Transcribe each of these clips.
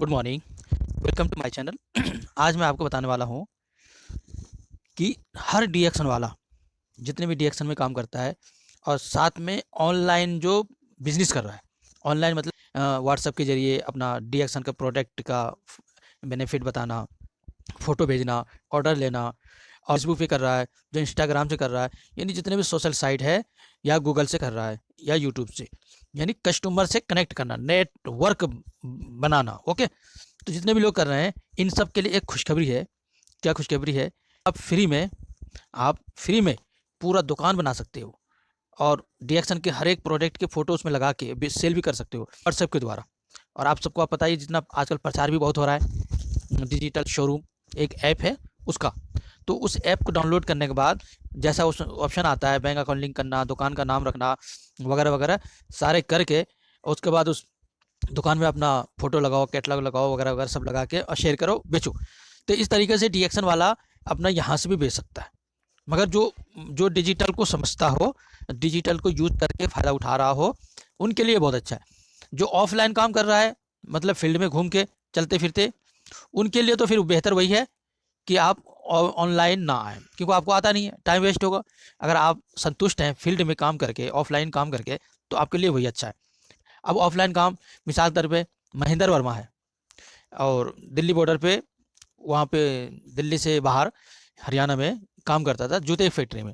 Good morning, welcome to my channel. आज मैं आपको बताने वाला हूँ कि हर डीएक्शन वाला जितने भी डीएक्शन में काम करता है और साथ में ऑनलाइन जो बिजनेस कर रहा है, ऑनलाइन मतलब व्हाट्सएप के जरिए अपना डीएक्शन का प्रोडक्ट का बेनिफिट बताना, फ़ोटो भेजना, ऑर्डर लेना, और फेसबुक पे कर रहा है, जो इंस्टाग्राम से कर रहा है, यानी जितने भी सोशल साइट है, या गूगल से कर रहा है या यूट्यूब से, यानी कस्टमर से कनेक्ट करना, नेटवर्क बनाना। ओके, तो जितने भी लोग कर रहे हैं इन सब के लिए एक खुशखबरी है। क्या खुशखबरी है? आप फ्री में पूरा दुकान बना सकते हो और डीएक्शन के हर एक प्रोडक्ट के फोटो उसमें लगा के सेल भी कर सकते हो व्हाट्सएप के द्वारा। और आप सबको आप पता ही, जितना आजकल प्रचार भी बहुत हो रहा है, डिजिटल शोरूम एक ऐप है उसका। तो उस ऐप को डाउनलोड करने के बाद जैसा उस ऑप्शन आता है, बैंक अकाउंट लिंक करना, दुकान का नाम रखना, वगैरह वगैरह सारे करके, उसके बाद उस दुकान में अपना फोटो लगाओ, कैटलॉग लगाओ, वगैरह वगैरह सब लगा के और शेयर करो, बेचो। तो इस तरीके से डीएक्शन वाला अपना यहाँ से भी बेच सकता है। मगर जो जो डिजिटल को समझता हो, डिजिटल को यूज करके फ़ायदा उठा रहा हो, उनके लिए बहुत अच्छा है। जो ऑफलाइन काम कर रहा है, मतलब फील्ड में घूम के चलते फिरते, उनके लिए तो फिर बेहतर वही है कि आप ऑनलाइन ना आए, क्योंकि आपको आता नहीं है, टाइम वेस्ट होगा। अगर आप संतुष्ट हैं फील्ड में काम करके, ऑफलाइन काम करके, तो आपके लिए वही अच्छा है। अब ऑफलाइन काम, मिसाल के तौर पे महेंद्र वर्मा है और दिल्ली बॉर्डर पे, वहाँ पे दिल्ली से बाहर हरियाणा में काम करता था जूते की फैक्ट्री में,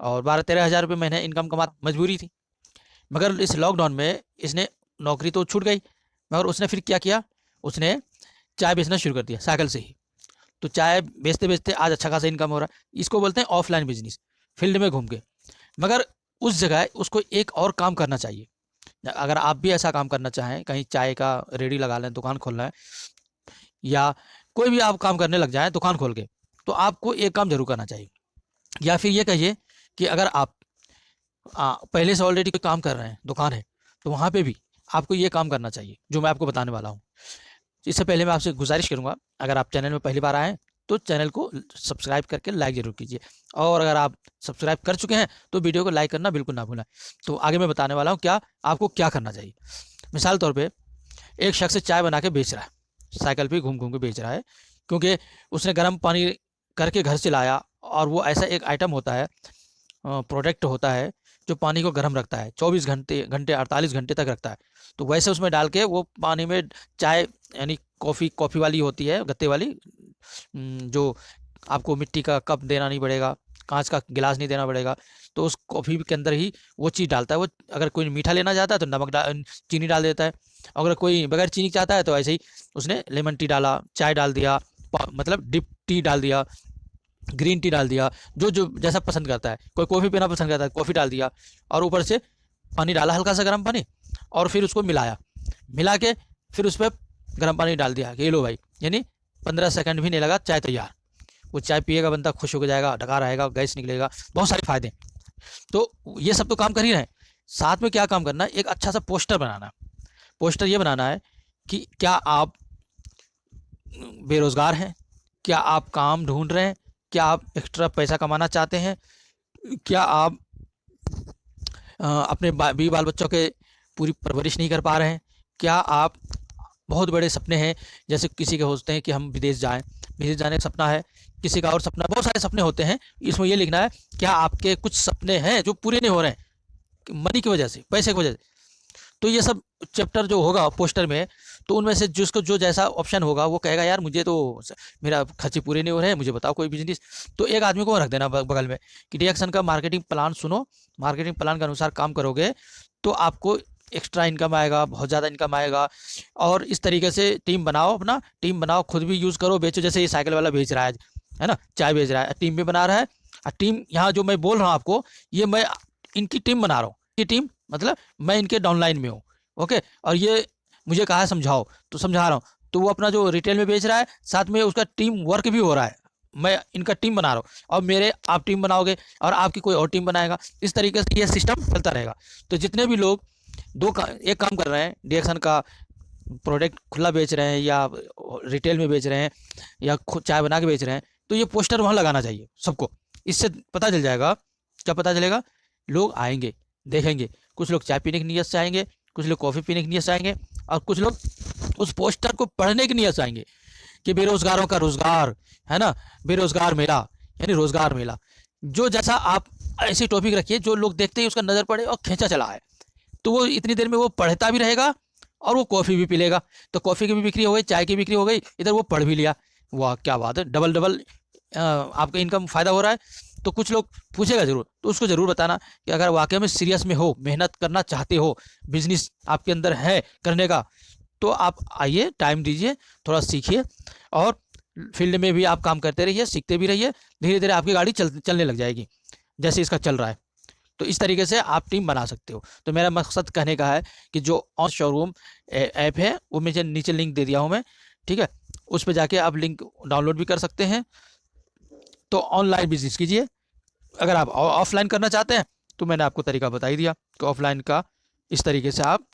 और 12-13 हज़ार रुपये महीने इनकम कमा, मजबूरी थी। मगर इस लॉकडाउन में इसने, नौकरी तो छूट गई, मगर उसने फिर क्या किया, उसने चाय बेचना शुरू कर दिया साइकिल से ही। तो चाय बेचते बेचते आज अच्छा खासा इनकम हो रहा है। इसको बोलते हैं ऑफलाइन बिजनेस, फील्ड में घूम के। मगर उस जगह उसको एक और काम करना चाहिए। अगर आप भी ऐसा काम करना चाहें, कहीं चाय का रेडी लगा लें, दुकान खोलना है, या कोई भी आप काम करने लग जाएं दुकान खोल के, तो आपको एक काम जरूर करना चाहिए। या फिर ये कहिए कि अगर आप पहले से ऑलरेडी कोई काम कर रहे हैं, दुकान है, तो वहाँ पे भी आपको ये काम करना चाहिए जो मैं आपको बताने वाला हूँ। इससे पहले मैं आपसे गुजारिश करूँगा, अगर आप चैनल में पहली बार आए हैं तो चैनल को सब्सक्राइब करके लाइक ज़रूर कीजिए, और अगर आप सब्सक्राइब कर चुके हैं तो वीडियो को लाइक करना बिल्कुल ना भूलें। तो आगे मैं बताने वाला हूँ क्या आपको क्या करना चाहिए। मिसाल तौर पे एक शख्स चाय बना के बेच रहा है, साइकिल पे घूम घूम के बेच रहा है, क्योंकि उसने गर्म पानी करके घर से लाया, और वो ऐसा एक आइटम होता है, प्रोडक्ट होता है, जो पानी को गर्म रखता है, 24 घंटे 48 घंटे तक रखता है। तो वैसे उसमें डाल के वो पानी में चाय, यानी कॉफ़ी वाली होती है, गत्ते वाली, जो आपको मिट्टी का कप देना नहीं पड़ेगा, कांच का गिलास नहीं देना पड़ेगा। तो उस कॉफ़ी के अंदर ही वो चीज़ डालता है। वो अगर कोई मीठा लेना चाहता है तो चीनी डाल देता है, अगर कोई बगैर चीनी चाहता है तो ऐसे ही उसने लेमन टी डाला, चाय डाल दिया, मतलब डिप टी डाल दिया, ग्रीन टी डाल दिया, जो जो जैसा पसंद करता है। कोई कॉफ़ी पीना पसंद करता है, कॉफ़ी डाल दिया, और ऊपर से पानी डाला, हल्का सा गर्म पानी, और फिर उसको मिलाया, मिला के फिर उस पर गर्म पानी डाल दिया कि ये लो भाई, यानी 15 सेकंड भी नहीं लगा, चाय तैयार। वो चाय पिएगा, बंदा खुश हो जाएगा, ढका रहेगा, गैस निकलेगा, बहुत सारे फायदे। तो ये सब तो काम कर ही रहे हैं, साथ में क्या काम करना है, एक अच्छा सा पोस्टर बनाना है। पोस्टर ये बनाना है कि क्या आप बेरोज़गार हैं, क्या आप काम ढूंढ रहे हैं, क्या आप एक्स्ट्रा पैसा कमाना चाहते हैं, क्या आप अपने बी बाल बच्चों के पूरी परवरिश नहीं कर पा रहे हैं, क्या आप, बहुत बड़े सपने हैं, जैसे किसी के होते हैं कि हम विदेश जाएं, विदेश जाने का सपना है, किसी का और सपना, बहुत सारे सपने होते हैं। इसमें ये लिखना है क्या आपके कुछ सपने हैं जो पूरे नहीं हो रहे हैं मनी की वजह से, पैसे की वजह से। तो ये सब चैप्टर जो होगा पोस्टर में, तो उनमें से जिसको जो जैसा ऑप्शन होगा वो कहेगा यार मुझे तो मेरा खर्चे पूरे नहीं हो रहे हैं, मुझे बताओ कोई बिजनेस। तो एक आदमी को रख देना बगल में कि डीएक्शन का मार्केटिंग प्लान सुनो, मार्केटिंग प्लान के अनुसार काम करोगे तो आपको एक्स्ट्रा इनकम आएगा, बहुत ज़्यादा इनकम आएगा। और इस तरीके से टीम बनाओ, अपना टीम बनाओ, खुद भी यूज़ करो, बेचो। जैसे ये साइकिल वाला बेच रहा है ना, चाय बेच रहा है, टीम भी बना रहा है। और टीम यहाँ जो मैं बोल रहा हूँ आपको, ये मैं इनकी टीम बना रहा हूँ, ये टीम मतलब मैं इनके डाउनलाइन में हूँ। ओके, और ये मुझे कहा है समझाओ, तो समझा रहा हूँ। तो वो अपना जो रिटेल में बेच रहा है, साथ में उसका टीम वर्क भी हो रहा है, मैं इनका टीम बना रहा हूँ, और मेरे आप टीम बनाओगे और आपकी कोई और टीम बनाएगा। इस तरीके से ये सिस्टम चलता रहेगा। तो जितने भी लोग एक काम कर रहे हैं, डीएक्शन का प्रोडक्ट खुला बेच रहे हैं, या रिटेल में बेच रहे हैं, या खुद चाय बना के बेच रहे हैं, तो ये पोस्टर वहाँ लगाना चाहिए सबको। इससे पता चल जाएगा, क्या पता चलेगा, लोग आएंगे, देखेंगे। कुछ लोग चाय पीने की नीयत से आएंगे, कुछ लोग कॉफ़ी पीने की नीयत से आएंगे, और कुछ लोग उस पोस्टर को पढ़ने की नीयत से आएंगे कि बेरोजगारों का रोजगार, है ना, बेरोजगार मेला, यानी रोजगार मेला। जो जैसा आप ऐसी टॉपिक रखिए जो लोग देखते ही उसका नजर पड़े और खींचा चला है, तो वो इतनी देर में वो पढ़ता भी रहेगा और वो कॉफ़ी भी पी लेगा। तो कॉफ़ी की भी बिक्री हो गई, चाय की बिक्री हो गई, इधर वो पढ़ भी लिया। वाह क्या बात है, डबल डबल आपका इनकम फ़ायदा हो रहा है। तो कुछ लोग पूछेगा ज़रूर, तो उसको ज़रूर बताना कि अगर वाकई में सीरियस में हो, मेहनत करना चाहते हो, बिजनेस आपके अंदर है करने का, तो आप आइए, टाइम दीजिए, थोड़ा सीखिए और फील्ड में भी आप काम करते रहिए, सीखते भी रहिए। धीरे धीरे आपकी गाड़ी चलने लग जाएगी जैसे इसका चल रहा है। तो इस तरीके से आप टीम बना सकते हो। तो मेरा मकसद कहने का है कि जो ऑन शोरूम ऐप है वो मुझे नीचे लिंक दे दिया हूँ मैं, ठीक है, उस पर जाके आप लिंक डाउनलोड भी कर सकते हैं। तो ऑनलाइन बिजनेस कीजिए। अगर आप ऑफलाइन करना चाहते हैं तो मैंने आपको तरीका बता ही दिया कि ऑफलाइन का इस तरीके से आप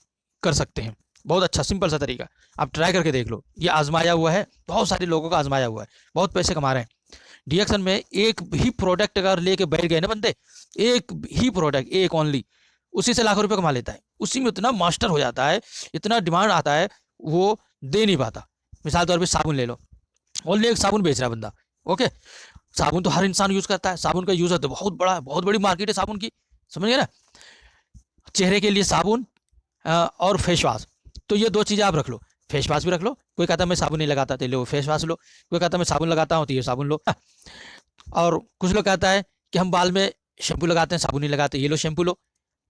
कर सकते हैं। बहुत अच्छा सिंपल सा तरीका, आप ट्राई करके देख लो। ये आजमाया हुआ है, बहुत सारे लोगों का आजमाया हुआ है, बहुत पैसे कमा रहे हैं। डीएक्शन में एक भी प्रोडक्ट अगर लेके बैठ गए ना बंदे, एक ही प्रोडक्ट, एक ओनली, उसी से लाखों रुपए कमा लेता है। उसी में इतना मास्टर हो जाता है, इतना डिमांड आता है, वो दे नहीं पाता। मिसाल तौर पे साबुन ले लो, ओनली एक साबुन बेच रहा है बंदा, ओके। साबुन तो हर इंसान यूज़ करता है, साबुन का यूज़ तो बहुत बड़ा है, बहुत बड़ी मार्केट है साबुन की, समझ गए ना। चेहरे के लिए साबुन और फेस वॉश, तो ये दो चीज़ें आप रख लो। फेस वॉश भी रख लो, कोई कहता है मैं साबुन नहीं लगाता तो लो फेस वॉश लो, कोई कहता है मैं साबुन लगाता हूँ तो ये साबुन लो। और कुछ लोग कहता है कि हम बाल में शैम्पू लगाते हैं, साबुन नहीं लगाते, ये लो शैम्पू लो,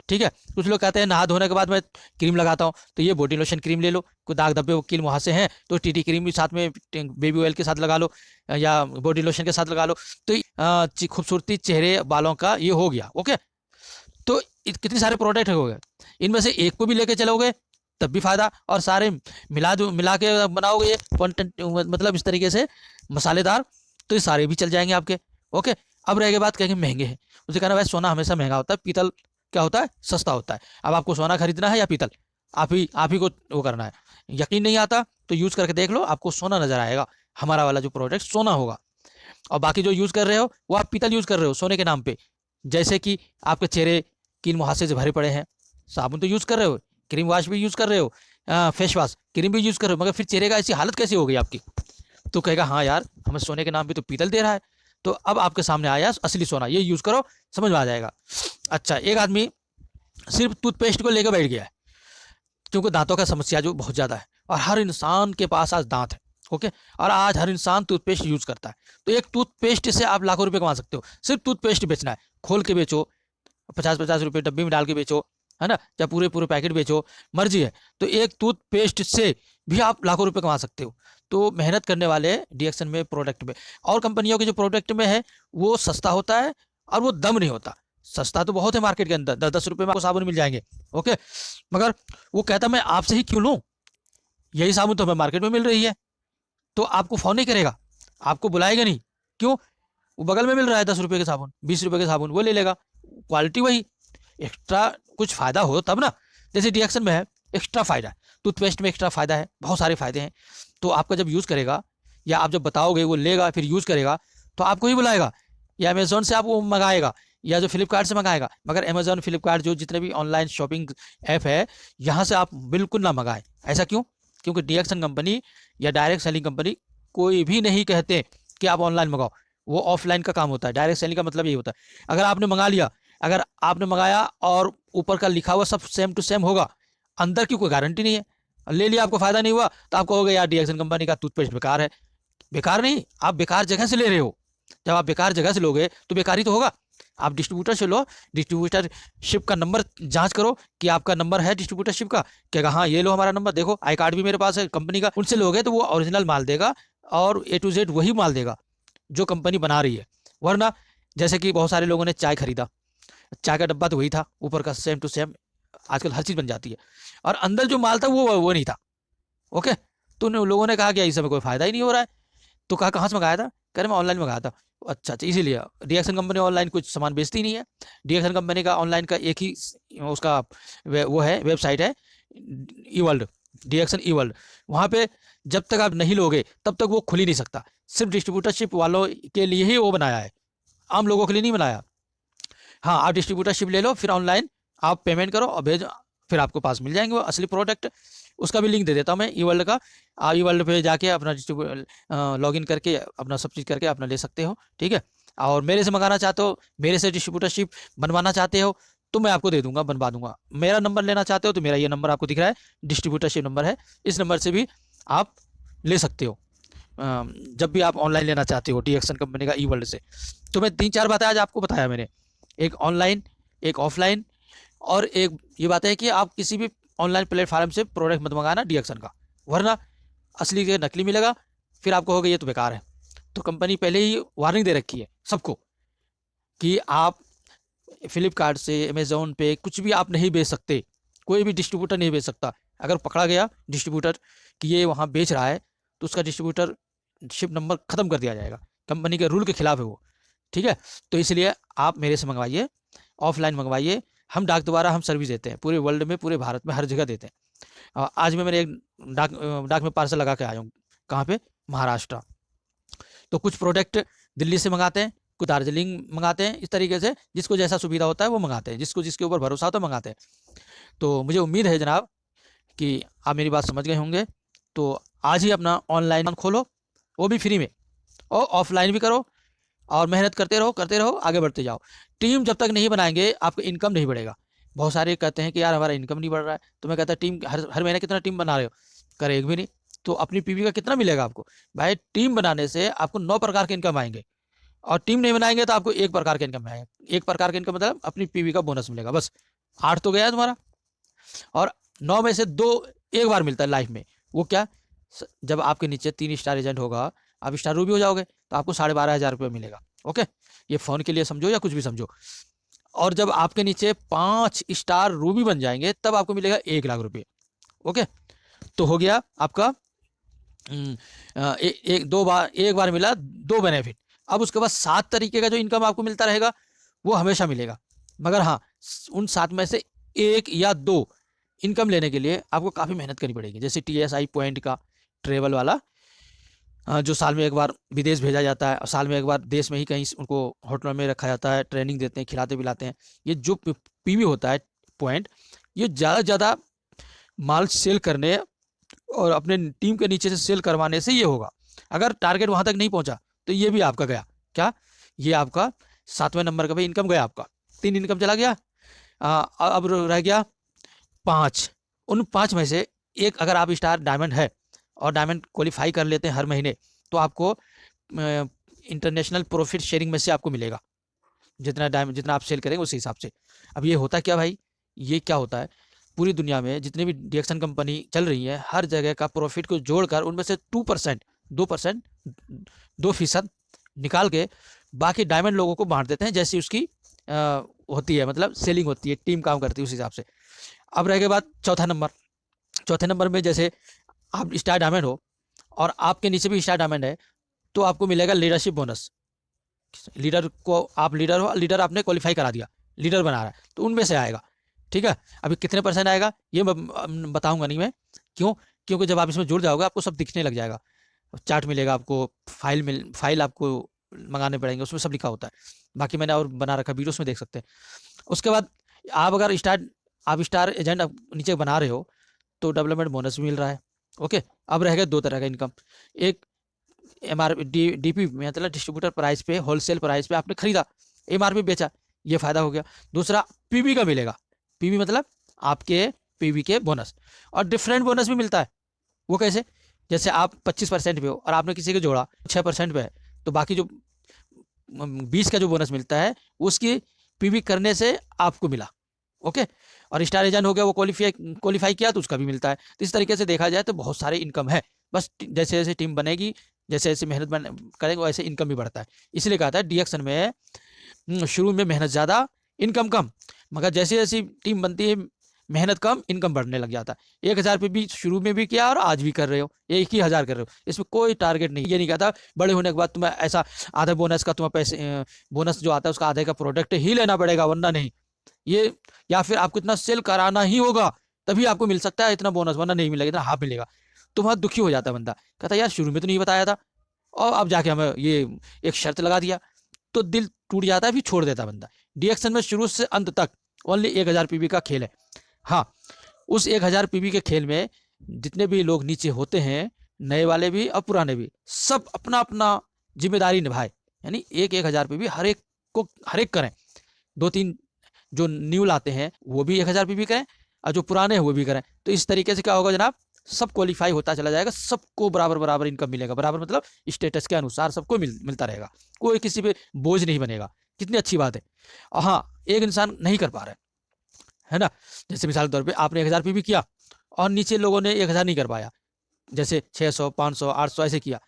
ठीक है। कुछ लोग कहते हैं नहा धोने के बाद मैं क्रीम लगाता हूँ, तो ये बॉडी लोशन क्रीम ले लो। कोई दाग धब्बे वकील वहाँ से हैं तो टीटी क्रीम भी साथ में बेबी ऑयल के साथ लगा लो या बॉडी लोशन के साथ लगा लो। तो खूबसूरती चेहरे बालों का ये हो गया, ओके। तो कितने सारे प्रोडक्ट हो गए, इनमें से एक को भी लेके चलोगे तब भी फायदा, और सारे मिला के बनाओगे ये कंटेंट, मतलब इस तरीके से मसालेदार, तो ये सारे भी चल जाएंगे आपके, ओके। अब रह गई बात कहेंगे महंगे हैं, उसे कहना भाई सोना हमेशा महंगा होता है, पीतल क्या होता है, सस्ता होता है। अब आपको सोना खरीदना है या पीतल, आप ही को वो करना है। यकीन नहीं आता तो यूज़ करके देख लो, आपको सोना नज़र आएगा, हमारा वाला जो प्रोडक्ट सोना होगा। और बाकी जो यूज़ कर रहे हो वो आप पीतल यूज़ कर रहे हो सोने के नाम पे। जैसे कि आपके चेहरे कील मुहासे से भरे पड़े हैं, साबुन तो यूज़ कर रहे हो, क्रीम वॉश भी यूज़ कर रहे हो, फेस वॉश क्रीम भी यूज़ कर रहे हो, मगर फिर चेहरे का ऐसी हालत कैसी हो गई आपकी। तो कहेगा हाँ यार, हमें सोने के नाम पे तो पीतल दे रहा है। तो अब आपके सामने आया असली सोना, ये यूज़ करो, समझ में आ जाएगा। अच्छा, एक आदमी सिर्फ टूथपेस्ट को लेकर बैठ गया है, क्योंकि दांतों का समस्या जो बहुत ज़्यादा है, और हर इंसान के पास आज दांत है, ओके। और आज हर इंसान टूथपेस्ट यूज़ करता है। तो एक टूथपेस्ट से आप लाखों रुपए कमा सकते हो। सिर्फ टूथपेस्ट बेचना है, खोल के बेचो, 50-50 रुपये डब्बी में डाल के बेचो, है ना, या पूरे पूरे पैकेट बेचो, मर्जी है। तो एक टूथपेस्ट से भी आप लाखों रुपए कमा सकते हो। तो मेहनत करने वाले डीएक्शन में प्रोडक्ट में, और कंपनियों के जो प्रोडक्ट में है वो सस्ता होता है और वो दम नहीं होता। सस्ता तो बहुत है मार्केट के अंदर, 10-10 रुपये में आपको साबुन मिल जाएंगे, ओके। मगर वो कहता मैं आपसे ही क्यों लूँ, यही साबुन तो हमें मार्केट में मिल रही है। तो आपको फ़ोन नहीं करेगा, आपको बुलाएगा नहीं, क्यों, वो बगल में मिल रहा है 10 रुपये के साबुन, 20 रुपये के साबुन, वो ले लेगा, क्वालिटी वही। एक्स्ट्रा कुछ फ़ायदा हो तब ना, जैसे डीएक्शन में है एक्स्ट्रा फ़ायदा है, टूथपेस्ट में एक्स्ट्रा फ़ायदा है, बहुत सारे फ़ायदे हैं। तो आपका जब यूज़ करेगा या आप जब बताओगे वो लेगा फिर यूज़ करेगा, तो आपको ही बुलाएगा, या अमेज़ोन से आप वो मंगाएगा, या जो फ्लिपकार्ट से मंगाएगा। मगर अमेज़ोन, फ्लिपकार्ट जो जितने भी ऑनलाइन शॉपिंग ऐप है, यहाँ से आप बिल्कुल ना मंगाएं। ऐसा क्यों, क्योंकि डीएक्शन कंपनी या डायरेक्ट सेलिंग कंपनी कोई भी नहीं कहते कि आप ऑनलाइन मंगाओ, वो ऑफलाइन का काम होता है। डायरेक्ट सेलिंग का मतलब यही होता है, अगर आपने मंगा लिया, अगर आपने मंगाया और ऊपर का लिखा हुआ सब सेम टू सेम होगा, अंदर की कोई गारंटी नहीं है, ले लिया आपको फ़ायदा नहीं हुआ, तो आप कहोगे यार डीएक्शन कंपनी का टूथपेस्ट बेकार है। बेकार नहीं, आप बेकार जगह से ले रहे हो। जब आप बेकार जगह से लोगे तो बेकार ही तो होगा। आप डिस्ट्रीब्यूटर से लो, डिस्ट्रीब्यूटरशिप का नंबर जांच करो कि आपका नंबर है डिस्ट्रीब्यूटरशिप का, कहेगा हाँ ये लो हमारा नंबर, देखो आई कार्ड भी मेरे पास है कंपनी का। उनसे लोगे तो वो ओरिजिनल माल देगा और A to Z वही माल देगा जो कंपनी बना रही है। वरना जैसे कि बहुत सारे लोगों ने चाय खरीदा, चाय का डब्बा तो वही था, ऊपर का सेम टू सेम, आजकल हर चीज़ बन जाती है, और अंदर जो माल था वो नहीं था, ओके। तो उन लोगों ने कहा कि इसमें कोई फ़ायदा ही नहीं हो रहा है। तो कहा कहाँ से मंगाया था, कह रहे मैं ऑनलाइन मंगाया था। अच्छा अच्छा, इसीलिए डीएक्शन कंपनी ऑनलाइन कुछ सामान बेचती नहीं है। डीएक्शन कंपनी का ऑनलाइन का एक ही उसका वो है, वेबसाइट है ई वर्ल्ड, डीएक्शन ई वर्ल्ड। वहाँ पे जब तक आप नहीं लोगे तब तक वो खुल ही नहीं सकता। सिर्फ डिस्ट्रीब्यूटरशिप वालों के लिए ही वो बनाया है, आम लोगों के लिए नहीं बनाया। हाँ, आप डिस्ट्रीब्यूटरशिप ले लो, फिर ऑनलाइन आप पेमेंट करो और भेजो, फिर आपको पास मिल जाएंगे वो असली प्रोडक्ट। उसका भी लिंक दे देता हूँ मैं ई वर्ल्ड का। आप ई वर्ल्ड पे जाके अपना लॉगिन करके अपना सब चीज़ करके अपना ले सकते हो, ठीक है। और मेरे से मंगाना चाहते हो, मेरे से डिस्ट्रीब्यूटरशिप बनवाना चाहते हो तो मैं आपको दे दूंगा, बनवा दूंगा। मेरा नंबर लेना चाहते हो तो मेरा ये नंबर आपको दिख रहा है, डिस्ट्रीब्यूटरशिप नंबर है, इस नंबर से भी आप ले सकते हो जब भी आप ऑनलाइन लेना चाहते हो डीएक्सन कंपनी का ई वर्ल्ड से। तो मैं 3-4 बातें आज आपको बताया मैंने, एक ऑनलाइन, एक ऑफलाइन, और एक ये बात है कि आप किसी भी ऑनलाइन प्लेटफॉर्म से प्रोडक्ट मत मंगाना डीएक्सन का, वरना असली के नकली मिलेगा, फिर आप कहोगे ये तो बेकार है। तो कंपनी पहले ही वार्निंग दे रखी है सबको कि आप फ्लिपकार्ट से, अमेजोन पे कुछ भी आप नहीं बेच सकते, कोई भी डिस्ट्रीब्यूटर नहीं बेच सकता। अगर पकड़ा गया डिस्ट्रीब्यूटर कि ये वहाँ बेच रहा है तो उसका डिस्ट्रीब्यूटरशिप नंबर ख़त्म कर दिया जाएगा, कंपनी के रूल के खिलाफ है वो, ठीक है। तो इसलिए आप मेरे से मंगवाइए, ऑफलाइन मंगवाइए, हम डाक द्वारा हम सर्विस देते हैं पूरे वर्ल्ड में, पूरे भारत में हर जगह देते हैं। आज मैं मेरे एक डाक में पार्सल लगा के आया हूँ, कहाँ पे, महाराष्ट्र। तो कुछ प्रोडक्ट दिल्ली से मंगाते हैं, कुछ दार्जिलिंग मंगाते हैं, इस तरीके से जिसको जैसा सुविधा होता है वो मंगाते हैं, जिसको जिसके ऊपर भरोसा होता है मंगाते हैं। तो मुझे उम्मीद है जनाब कि आप मेरी बात समझ गए होंगे। तो आज ही अपना ऑनलाइन खोलो, वो भी फ्री में, और ऑफलाइन भी करो, और मेहनत करते रहो, आगे बढ़ते जाओ। टीम जब तक नहीं बनाएंगे आपका इनकम नहीं बढ़ेगा। बहुत सारे कहते हैं कि यार हमारा इनकम नहीं बढ़ रहा है, तो मैं कहता टीम हर महीने कितना टीम बना रहे हो, करे एक भी नहीं, तो अपनी पीवी का कितना मिलेगा आपको। भाई टीम बनाने से आपको 9 प्रकार के इनकम आएंगे, और टीम नहीं बनाएंगे तो आपको 1 प्रकार के इनकम आएगा। 1 प्रकार के इनकम मतलब अपनी पीवी का बोनस मिलेगा, बस 8 तो गया है तुम्हारा, और 9 में से 2 एक बार मिलता है लाइफ में। वो क्या, जब आपके नीचे 3 स्टार एजेंट होगा, आप स्टार रूबी हो जाओगे तो आपको 12,500 रुपये मिलेगा। ओके, ये फ़ोन के लिए समझो या कुछ भी समझो। और जब आपके नीचे 5 स्टार रूबी बन जाएंगे तब आपको मिलेगा 1 लाख रुपये। ओके, तो हो गया आपका एक बार मिला 2 बेनिफिट। अब उसके बाद 7 तरीके का जो इनकम आपको मिलता रहेगा वो हमेशा मिलेगा, मगर हाँ उन 7 में से 1 या 2 इनकम लेने के लिए आपको काफ़ी मेहनत करनी पड़ेगी। जैसे TSI पॉइंट का ट्रेवल वाला, जो साल में एक बार विदेश भेजा जाता है, और साल में एक बार देश में ही कहीं उनको होटलों में रखा जाता है, ट्रेनिंग देते हैं, खिलाते पिलाते हैं। ये जो पीवी होता है पॉइंट, ये ज़्यादा से ज़्यादा माल सेल करने और अपने टीम के नीचे से सेल करवाने से ये होगा। अगर टारगेट वहाँ तक नहीं पहुँचा तो ये भी आपका गया, क्या, ये आपका 7वें नंबर का भाई इनकम गया, आपका 3 इनकम चला गया। अब रह गया 5। उन 5 में से एक, अगर आप स्टार डायमंड है और डायमंड क्वालिफाई कर लेते हैं हर महीने, तो आपको इंटरनेशनल प्रॉफिट शेयरिंग में से आपको मिलेगा, जितना डायमंड जितना आप सेल करेंगे उसी हिसाब से। अब ये होता क्या भाई, ये क्या होता है, पूरी दुनिया में जितनी भी डीएक्सन कंपनी चल रही है, हर जगह का प्रॉफिट को जोड़कर उनमें से 2% निकाल के बाकी डायमंड लोगों को बांट देते हैं, जैसी उसकी होती है, मतलब सेलिंग होती है, टीम काम करती है उस हिसाब से। अब रह गए बात चौथे नंबर में, जैसे आप स्टार डायमंड हो और आपके नीचे भी स्टार डायमंड है, तो आपको मिलेगा लीडरशिप बोनस। लीडर को, आप लीडर हो, लीडर आपने क्वालिफाई करा दिया, लीडर बना रहा है, तो उनमें से आएगा, ठीक है। अभी कितने % आएगा ये बताऊंगा नहीं मैं, क्यों, क्योंकि जब आप इसमें जुड़ जाओगे आपको सब दिखने लग जाएगा, चार्ट मिलेगा आपको, फाइल आपको मंगाने पड़ेंगे, उसमें सब लिखा होता है। बाकी मैंने और बना रखा, वीडियोस में देख सकते हैं। उसके बाद आप अगर स्टार एजेंट नीचे बना रहे हो तो डेवलपमेंट बोनस भी मिल रहा है। ओके, अब रह गए 2 तरह का इनकम। एक DP मतलब डिस्ट्रीब्यूटर प्राइस पे, होलसेल प्राइस पे आपने खरीदा, MRP बेचा, ये फायदा हो गया। दूसरा PV का मिलेगा, PV मतलब आपके PV के बोनस, और डिफरेंट बोनस भी मिलता है। वो कैसे, जैसे आप 25% पे हो और आपने किसी को जोड़ा 6% पे है, तो बाकी जो 20 का जो बोनस मिलता है उसकी PV करने से आपको मिला। ओके, और स्टार एजेंट हो गया, वो क्वालिफाई किया तो उसका भी मिलता है। तो इस तरीके से देखा जाए तो बहुत सारे इनकम है, बस जैसे जैसे टीम बनेगी, जैसे जैसे मेहनत करेंगे वैसे इनकम भी बढ़ता है। इसलिए कहा था डीएक्सन में शुरू में मेहनत ज़्यादा, इनकम कम, मगर जैसे जैसे टीम बनती है मेहनत कम, इनकम बढ़ने लग जाता है। 1,000 पे भी शुरू में भी किया और आज भी कर रहे हो, 1,000 कर रहे हो, इसमें कोई टारगेट नहीं। ये नहीं कहता बड़े होने के बाद तुम्हें ऐसा आधा बोनस का, तुम्हें पैसे बोनस जो आता है उसका आधे का प्रोडक्ट ही लेना पड़ेगा, वरना नहीं। ये, या फिर आपको इतना सेल कराना ही होगा तभी आपको मिल सकता है इतना बोनस, वरना नहीं मिलेगा, इतना हाफ मिलेगा। तो वहाँ दुखी हो जाता है बंदा, कहता यार शुरू में तो नहीं बताया था, और अब जाके हमें ये एक शर्त लगा दिया, तो दिल टूट जाता है, फिर छोड़ देता बंदा। डीएक्सन में शुरू से अंत तक ओनली 1,000 PV का खेल है। हाँ, उस 1,000 PV के खेल में जितने भी लोग नीचे होते हैं, नए वाले भी और पुराने भी, सब अपना अपना जिम्मेदारी निभाए, यानी 1,000 पे भी हर एक करें। 2-3 जो न्यू लाते हैं वो भी 1,000 पे भी करें और जो पुराने हैं वो भी करें। तो इस तरीके से क्या होगा जनाब, सब क्वालिफाई होता चला जाएगा, सबको बराबर बराबर इनकम मिलेगा। बराबर मतलब स्टेटस के अनुसार सबको मिलता रहेगा, कोई किसी पे बोझ नहीं बनेगा। कितनी अच्छी बात है। और हाँ, एक इंसान नहीं कर पा रहा है ना, जैसे मिसाल के तौर पे आपने 1,000 पे भी किया और नीचे लोगों ने 1,000 नहीं कर पाया, जैसे 600, 500, 800 ऐसे किया,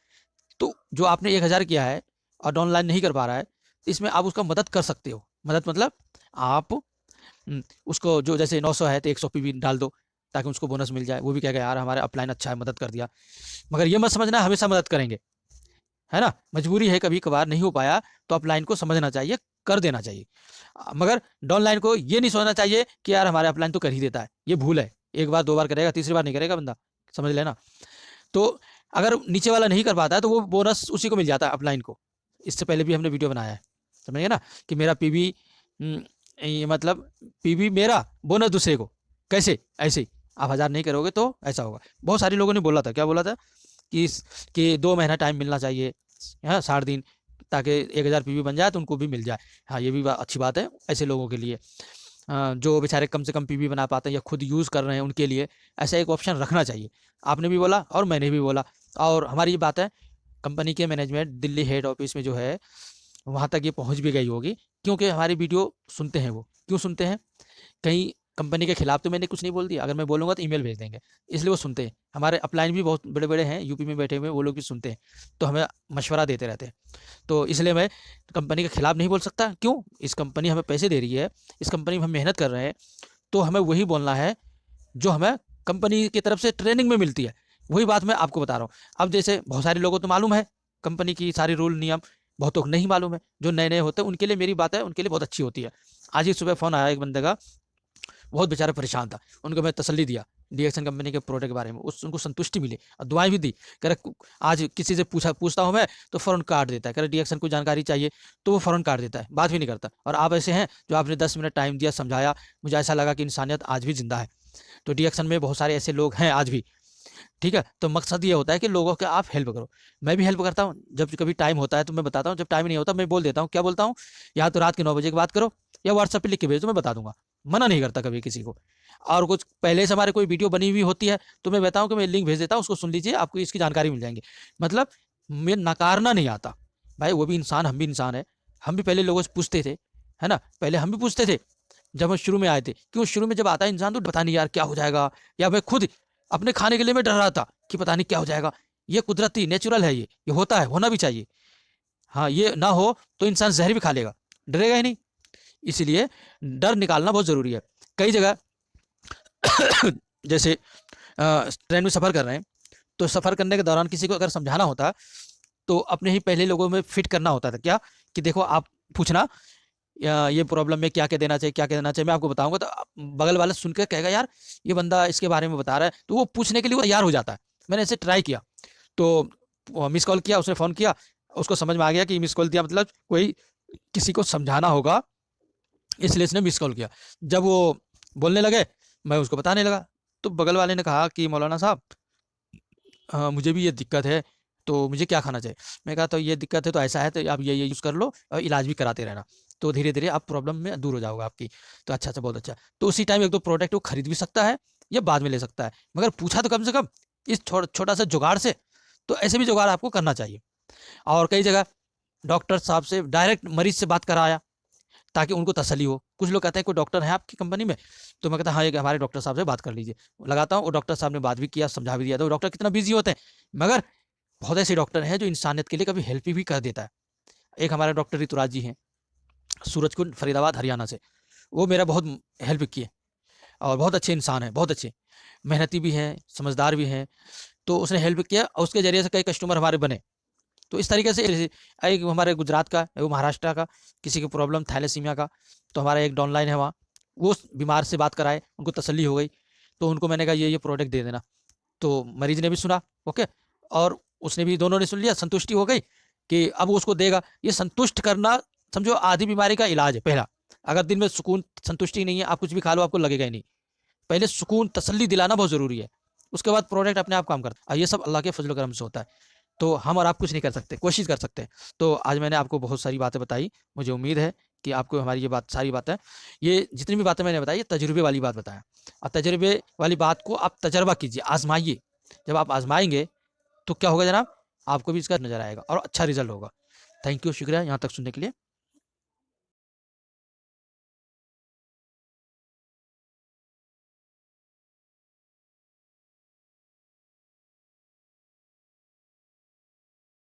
तो जो आपने 1,000 किया है और ऑनलाइन नहीं कर पा रहा है, इसमें आप उसका मदद कर सकते हो। मदद मतलब आप उसको जो जैसे 900 है तो 100 पे भी डाल दो ताकि उसको बोनस मिल जाए। वो भी कहेगा यार हमारे अपलाइन अच्छा है, मदद कर दिया। मगर ये मत समझना हमेशा मदद करेंगे, है ना, मजबूरी है, कभी कभार नहीं हो पाया तो अपलाइन को समझना चाहिए, कर देना चाहिए। मगर डाउनलाइन को ये नहीं सोचना चाहिए कि यार हमारे अपलाइन तो कर ही देता है। ये भूल है, एक बार 2 बार करेगा, तीसरी बार नहीं करेगा बंदा, समझ लेना। तो अगर नीचे वाला नहीं कर पाता है तो वो बोनस उसी को मिल जाता है, अपलाइन को। इससे पहले भी हमने वीडियो बनाया है, समझिए ना, कि मेरा पीवी ये मतलब पीवी मेरा, बोनस दूसरे को। कैसे? ऐसे ही आप 1,000 नहीं करोगे तो ऐसा होगा। बहुत सारे लोगों ने बोला था, क्या बोला था कि 2 महीना टाइम मिलना चाहिए, हाँ 60 दिन, ताकि 1,000 पीवी बन जाए तो उनको भी मिल जाए। हाँ, ये भी अच्छी बात है ऐसे लोगों के लिए, जो बेचारे कम से कम पीवी बना पाते हैं या खुद यूज़ कर रहे हैं, उनके लिए ऐसा एक ऑप्शन रखना चाहिए। आपने भी बोला और मैंने भी बोला, और हमारी ये बात है कंपनी के मैनेजमेंट दिल्ली हेड ऑफिस में जो है वहाँ तक ये पहुँच भी गई होगी, क्योंकि हमारी वीडियो सुनते हैं। वो क्यों सुनते हैं? कहीं कंपनी के खिलाफ तो मैंने कुछ नहीं बोल दिया, अगर मैं बोलूँगा तो ईमेल भेज देंगे, इसलिए वो सुनते हैं। हमारे अपलाइन भी बहुत बड़े बड़े हैं यूपी में बैठे हुए, वो लोग भी सुनते हैं, तो हमें मशवरा देते रहते हैं। तो इसलिए मैं कंपनी के खिलाफ नहीं बोल सकता। क्यों? इस कंपनी हमें पैसे दे रही है, इस कंपनी में हम मेहनत कर रहे हैं, तो हमें वही बोलना है जो हमें कंपनी की तरफ से ट्रेनिंग में मिलती है। वही बात मैं आपको बता रहा हूँ। अब जैसे बहुत सारे लोगों को तो मालूम है कंपनी की सारी रूल नियम, बहुतों को नहीं मालूम है। जो नए नए होते हैं उनके लिए मेरी बात है, उनके लिए बहुत अच्छी होती है। आज ही सुबह फ़ोन आया एक बंदे का, बहुत बेचारा परेशान था, उनको मैं तसल्ली दिया डीएक्सन कंपनी के प्रोडक्ट के बारे में, उनको संतुष्टि मिली और दुआएं भी दी। कह रहे आज किसी से पूछता हूँ मैं तो फ़ौरन काट देता है, कह रहे डीएक्सन को जानकारी चाहिए तो वो फ़ौरन काट देता है, बात भी नहीं करता। और आप ऐसे हैं जो आपने 10 मिनट टाइम दिया, समझाया, मुझे ऐसा लगा कि इंसानियत आज भी जिंदा है। तो डीएक्सन में बहुत सारे ऐसे लोग हैं आज भी, ठीक है। तो मकसद ये होता है कि लोगों के आप हेल्प करो। मैं भी हेल्प करता हूँ, जब कभी टाइम होता है तो मैं बताता हूँ, जब टाइम नहीं होता मैं बोल देता हूँ। क्या बोलता हूँ? या तो रात के 9 बजे की बात करो या व्हाट्सएप पे लिख के भेज दो, मैं बता दूंगा, मना नहीं करता कभी किसी को। और कुछ पहले से हमारे कोई वीडियो बनी हुई होती है तो मैं बताऊँ कि मैं लिंक भेज देता हूँ, उसको सुन लीजिए, आपको इसकी जानकारी मिल जाएंगी। मतलब मैं नकारना नहीं आता भाई, वो भी इंसान, हम भी इंसान है। हम भी पहले लोगों से पूछते थे, है ना, पहले हम भी पूछते थे जब हम शुरू में आए थे। क्यों? शुरू में जब आता है इंसान तो पता नहीं यार क्या हो जाएगा, या मैं खुद अपने खाने के लिए मैं डर रहा था कि पता नहीं क्या हो जाएगा। ये कुदरती नेचुरल है, ये होता है, होना भी चाहिए। हाँ, ये ना हो तो इंसान जहर भी खा लेगा, डरेगा ही नहीं। इसलिए डर निकालना बहुत ज़रूरी है। कई जगह जैसे ट्रेन में सफ़र कर रहे हैं, तो सफ़र करने के दौरान किसी को अगर समझाना होता तो अपने ही पहले लोगों में फिट करना होता था। क्या? कि देखो आप पूछना ये प्रॉब्लम में क्या क्या देना चाहिए, क्या क्या देना चाहिए, मैं आपको बताऊंगा। तो बगल वाला सुनकर कहेगा यार ये बंदा इसके बारे में बता रहा है, तो वो पूछने के लिए वो तैयार हो जाता है। मैंने ऐसे ट्राई किया, तो मिस कॉल किया, उसने फ़ोन किया, उसको समझ में आ गया कि मिस कॉल दिया मतलब कोई किसी को समझाना होगा, इसलिए इसने मिस कॉल किया। जब वो बोलने लगे मैं उसको बताने लगा, तो बगल वाले ने कहा कि मौलाना साहब मुझे भी ये दिक्कत है, तो मुझे क्या खाना चाहिए? मैं कहा तो ये दिक्कत है तो ऐसा है, तो आप ये यूज़ कर लो और इलाज भी कराते रहना, तो धीरे धीरे आप प्रॉब्लम में दूर हो जाओगे आपकी। तो अच्छा अच्छा, बहुत अच्छा। तो उसी टाइम 1-2 प्रोडक्ट वो खरीद भी सकता है या बाद में ले सकता है, मगर पूछा तो कम से कम इस छोटा सा जुगाड़ से। तो ऐसे भी जुगाड़ आपको करना चाहिए। और कई जगह डॉक्टर साहब से डायरेक्ट मरीज से बात कराया ताकि उनको तसल्ली हो। कुछ लोग कहते हैं कोई डॉक्टर है आपकी कंपनी में? तो मैं कहता हाँ, एक हमारे डॉक्टर साहब से बात कर लीजिए। लगाता हूँ, वो डॉक्टर साहब ने बात भी किया, समझा भी दिया। तो डॉक्टर कितना बिजी होते हैं, मगर बहुत ऐसे डॉक्टर हैं जो इंसानियत के लिए कभी हेल्प भी कर देता है। एक हमारे डॉक्टर ऋतुराज जी हैं, सूरजकुंड फरीदाबाद हरियाणा से, वो मेरा बहुत हेल्प किए और बहुत अच्छे इंसान हैं, बहुत अच्छे, मेहनती भी हैं, समझदार भी हैं। तो उसने हेल्प किया और उसके ज़रिए से कई कस्टमर हमारे बने। तो इस तरीके से एक हमारे गुजरात का, एक महाराष्ट्र का, किसी की प्रॉब्लम थैलेसीमिया का, तो हमारा एक डाउनलाइन है वहाँ, वो उस बीमार से बात कराए, उनको तसल्ली हो गई, तो उनको मैंने कहा ये प्रोडक्ट दे देना। तो मरीज़ ने भी सुना, ओके, और उसने भी, दोनों ने सुन लिया, संतुष्टि हो गई कि अब वो उसको देगा। ये संतुष्ट करना समझो आधी बीमारी का इलाज है पहला। अगर दिन में सुकून संतुष्टि नहीं है, आप कुछ भी खा लो आपको लगेगा ही नहीं। पहले सुकून तसल्ली दिलाना बहुत ज़रूरी है, उसके बाद प्रोडक्ट अपने आप काम करता है। और ये सब अल्लाह के फजल करम से होता है। तो हम और आप कुछ नहीं कर सकते, कोशिश कर सकते हैं। तो आज मैंने आपको बहुत सारी बातें बताई। मुझे उम्मीद है कि आपको हमारी ये बात सारी बातें, ये जितनी भी बातें मैंने बताई, ये तजुर्बे वाली बात बताया। और तजुर्बे वाली बात को आप तजर्बा कीजिए, आजमाइए। जब आप आजमाएंगे तो क्या होगा जनाब, आपको भी इसका नज़र आएगा और अच्छा रिजल्ट होगा। थैंक यू, शुक्रिया यहाँ तक सुनने के लिए।